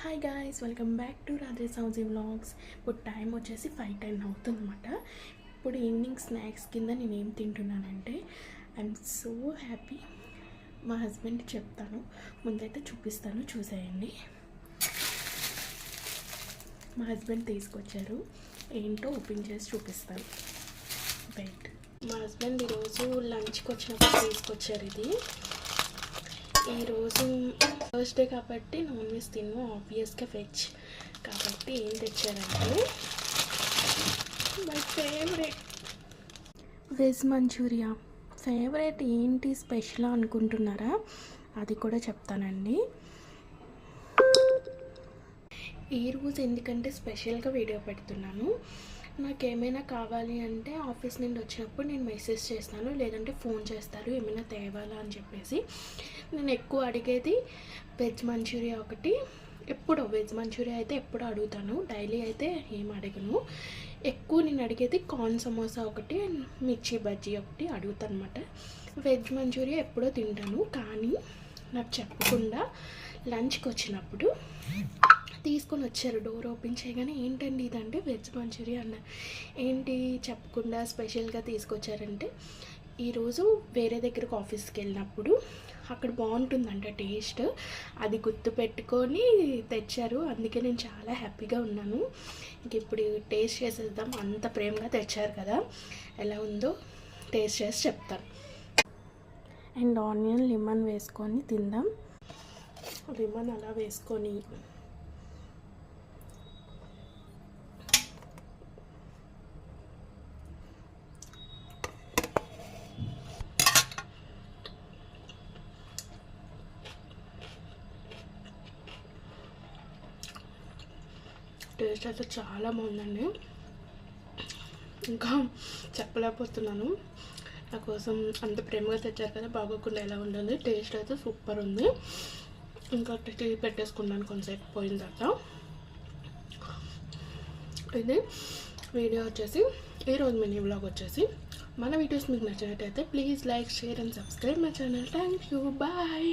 Hi guys, welcome back to Radhe Sowji vlogs. ఇప్పుడు time వచ్చేసి 5:10 అవుతుందన్నమాట. ఇప్పుడు ఈవినింగ్ స్నాక్స్ కింద నేను ఏం తింటున్నానంటే ఐఎమ్ సో హ్యాపీ. మా హస్బెండ్ చెప్తాను, ముందైతే చూపిస్తాను, చూసేయండి. మా హస్బెండ్ తీసుకొచ్చారు, ఏంటో ఓపెన్ చేసి చూపిస్తాను. వెయిట్. మా హస్బెండ్ ఈరోజు లంచ్కి వచ్చినప్పుడు తీసుకొచ్చారు. ఇది ఈరోజు థర్స్డే కాబట్టి నాన్ వెజ్ తిను, ఆబ్వియస్గా వెజ్ కాబట్టి ఏం తెచ్చారంటే my favourite veg manchuria. Favourite ఏంటి స్పెషల్ అనుకుంటున్నారా? అది కూడా చెప్తానండి. ఈరోజు ఎందుకంటే స్పెషల్గా వీడియో పెడుతున్నాను. నాకు ఏమైనా కావాలి అంటే ఆఫీస్ నుండి వచ్చినప్పుడు నేను మెసేజ్ చేస్తాను, లేదంటే ఫోన్ చేస్తారు ఏమైనా తేవాలా అని చెప్పేసి. నేను ఎక్కువ అడిగేది వెజ్ మంచూరియా ఒకటి. ఎప్పుడో వెజ్ మంచూరియా అయితే ఎప్పుడు అడుగుతాను, డైలీ అయితే ఏం అడగను. ఎక్కువ నేను అడిగేది కార్న్ సమోసా ఒకటి, మిర్చి బజ్జీ ఒకటి అడుగుతాను అనమాట. వెజ్ మంచూరియా ఎప్పుడో తింటాను, కానీ నాకు చెప్పకుండా లంచ్కి వచ్చినప్పుడు తీసుకొని వచ్చారు. డోర్ ఓపెన్ చేయగానే ఏంటండి ఇదంటే వెజ్ మంచూరియా అన్నారు. ఏంటి చెప్పకుండా స్పెషల్గా తీసుకొచ్చారంటే, ఈరోజు వేరే దగ్గరకు ఆఫీస్కి వెళ్ళినప్పుడు అక్కడ బాగుంటుందంట టేస్ట్, అది గుర్తు పెట్టుకొని తెచ్చారు. అందుకే నేను చాలా హ్యాపీగా ఉన్నాను. ఇంక ఇప్పుడు టేస్ట్ చేసేద్దాం, అంత ప్రేమగా తెచ్చారు కదా, ఎలా ఉందో టేస్ట్ చేసి చెప్తాను. అండ్ ఆనియన్ లెమన్ వేసుకొని తిందాం. లెమన్ అలా వేసుకొని టేస్ట్ అయితే చాలా బాగుందండి. ఇంకా చెప్పలేకపోతున్నాను, నా కోసం అంత ప్రేమగా తెచ్చారు కదా, బాగోకుండా ఎలా ఉంటుంది. టేస్ట్ అయితే సూపర్ ఉంది. ఇంకా టీ పెట్టేసుకున్నాను కొంతసేపు పోయిన తర్వాత. ఇది వీడియో వచ్చేసి, ఈరోజు మినీ వ్లాగ్ వచ్చేసి. మన వీడియోస్ మీకు నచ్చినట్టయితే please like, share and subscribe my channel. Thank you, bye.